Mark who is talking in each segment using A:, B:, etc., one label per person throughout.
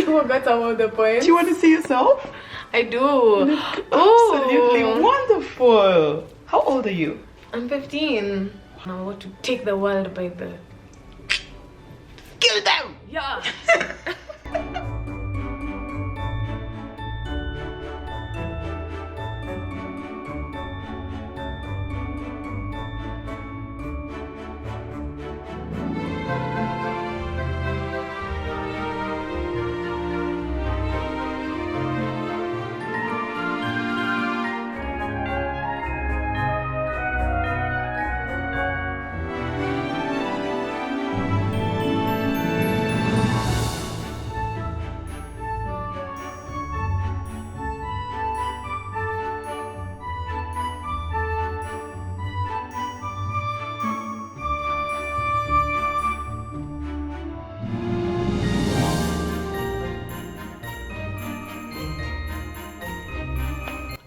A: forgot about the poem.
B: Do you want to see yourself?
A: I do.
B: Absolutely wonderful. How old are you?
A: I'm 15. I want to take the world by the...
B: Kill them!
A: Yeah.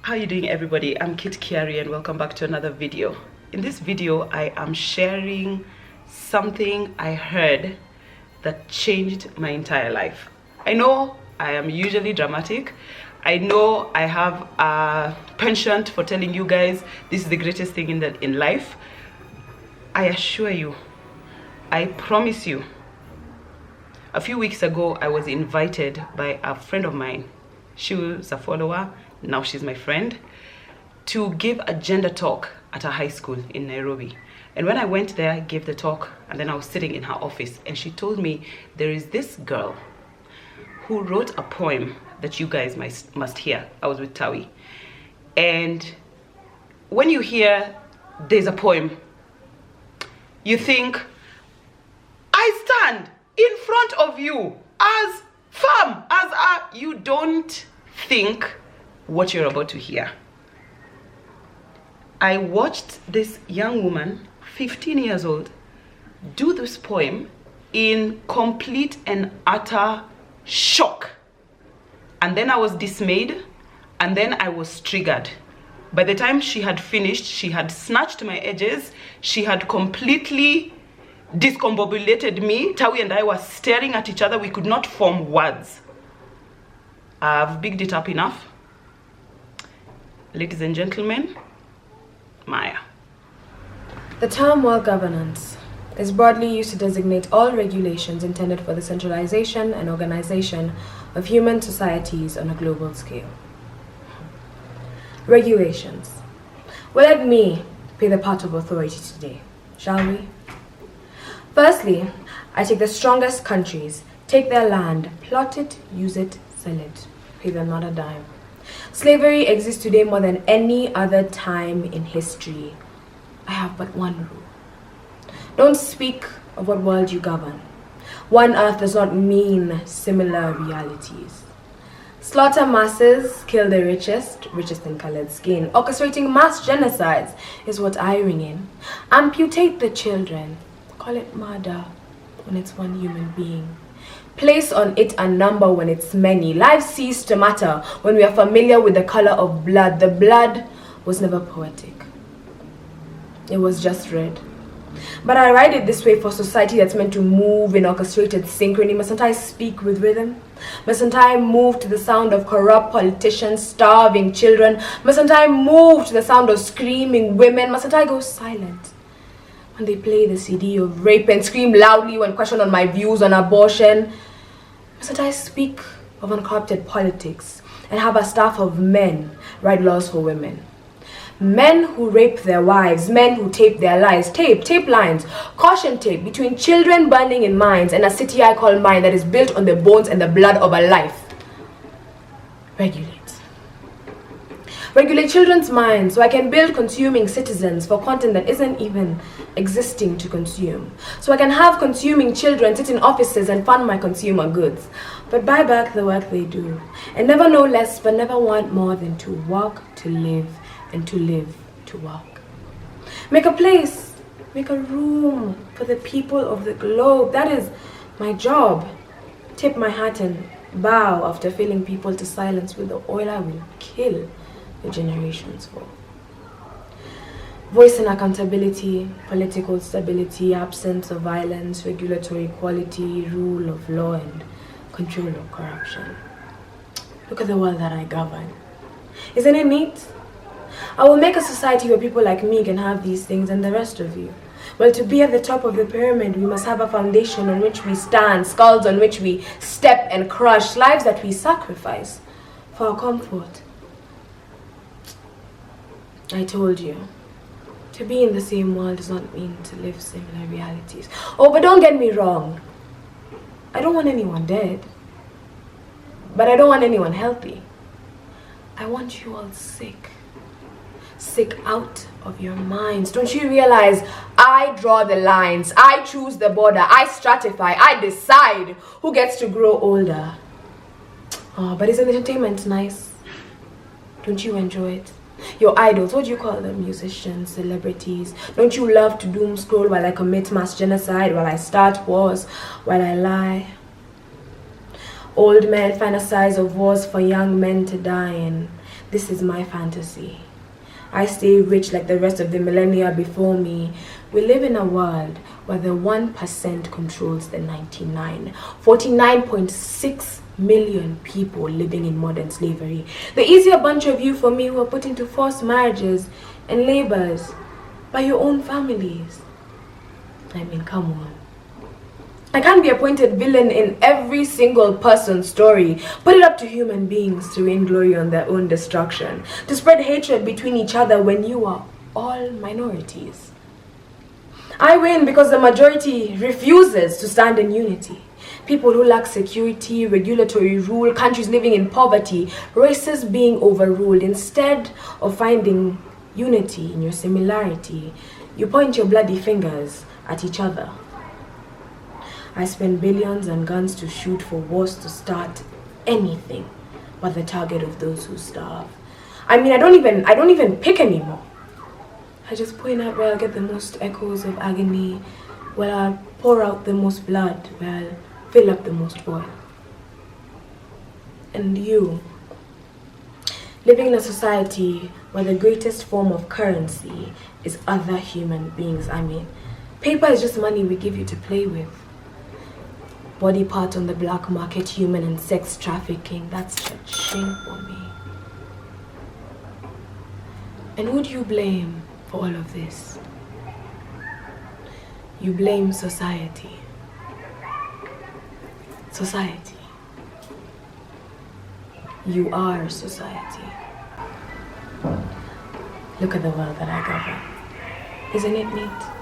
B: How are you doing, everybody? I'm Kitt Kiarie and welcome back to another video. In this video, I am sharing something I heard that changed my entire life. I know I am usually dramatic. I know I have a penchant for telling you guys this is the greatest thing in life. I assure you, I promise you, a few weeks ago I was invited by a friend of mine. She was a follower, now she's my friend, to give a gender talk at a high school in Nairobi. And when I went there, I gave the talk, and then I was sitting in her office, and she told me there is this girl who wrote a poem that you guys must hear. I was with Tawi. And when you hear there's a poem, you think, I stand in front of you as firm as you don't think what you're about to hear. I watched this young woman, 15 years old, do this poem in complete and utter shock. And then I was dismayed, and then I was triggered. By the time she had finished, she had snatched my edges, she had completely discombobulated me. Tawi and I were staring at each other, we could not form words. I've bigged it up enough. Ladies and gentlemen, Maya.
A: The term world governance is broadly used to designate all regulations intended for the centralization and organization of human societies on a global scale. Regulations. Well, let me play the part of authority today, shall we? Firstly, I take the strongest countries, take their land, plot it, use it, sell it, pay them not a dime. Slavery exists today more than any other time in history. I have but one rule. Don't speak of what world you govern. One earth does not mean similar realities. Slaughter masses, kill the richest in colored skin. Orchestrating mass genocides is what I ring in. Amputate the children. Call it murder when it's one human being. Place on it a number when it's many. Lives cease to matter when we are familiar with the color of blood. The blood was never poetic. It was just red. But I write it this way for society that's meant to move in orchestrated synchrony. Mustn't I speak with rhythm? Mustn't I move to the sound of corrupt politicians starving children? Mustn't I move to the sound of screaming women? Mustn't I go silent when they play the CD of rape and scream loudly when questioned on my views on abortion? Mustn't I speak of uncorrupted politics and have a staff of men write laws for women? Men who rape their wives, men who tape their lives, tape lines, caution tape between children burning in mines and a city I call mine that is built on the bones and the blood of a life. Regulate children's minds so I can build consuming citizens for content that isn't even existing to consume. So I can have consuming children sit in offices and fund my consumer goods, but buy back the work they do. And never know less, but never want more than to walk, to live, and to live, to walk. Make a place, make a room for the people of the globe. That is my job. Tip my hat and bow after filling people to silence with the oil I will kill the generations for. Voice and accountability, political stability, absence of violence, regulatory equality, rule of law, and control or corruption. Look at the world that I govern. Isn't it neat? I will make a society where people like me can have these things and the rest of you. Well, to be at the top of the pyramid, we must have a foundation on which we stand, skulls on which we step and crush, lives that we sacrifice for our comfort. I told you, to be in the same world does not mean to live similar realities. Oh, but don't get me wrong. I don't want anyone dead. But I don't want anyone healthy. I want you all sick. Sick out of your minds. Don't you realize I draw the lines, I choose the border, I stratify, I decide who gets to grow older? Oh, but isn't entertainment nice? Don't you enjoy it? Your idols, what do you call them? Musicians, celebrities. Don't you love to doom scroll while I commit mass genocide, while I start wars, while I lie? Old men fantasize of wars for young men to die in. This is my fantasy. I stay rich like the rest of the millennia before me. We live in a world where the 1% controls the 99. 49.6 million people living in modern slavery. The easier bunch of you for me who are put into forced marriages and labors by your own families. I mean, come on. I can't be appointed villain in every single person's story. Put it up to human beings to win glory on their own destruction, to spread hatred between each other when you are all minorities. I win because the majority refuses to stand in unity. People who lack security, regulatory rule, countries living in poverty, races being overruled. Instead of finding unity in your similarity, you point your bloody fingers at each other. I spend billions on guns to shoot for wars to start anything but the target of those who starve. I mean, I don't even pick anymore. I just point out where I'll get the most echoes of agony, where I'll pour out the most blood, where I'll fill up the most oil. And you, living in a society where the greatest form of currency is other human beings. I mean, paper is just money we give you to play with. Body parts on the black market, human and sex trafficking, that's just shame for me. And who do you blame for all of this? You blame society. Society. You are society. Look at the world that I govern. Isn't it neat?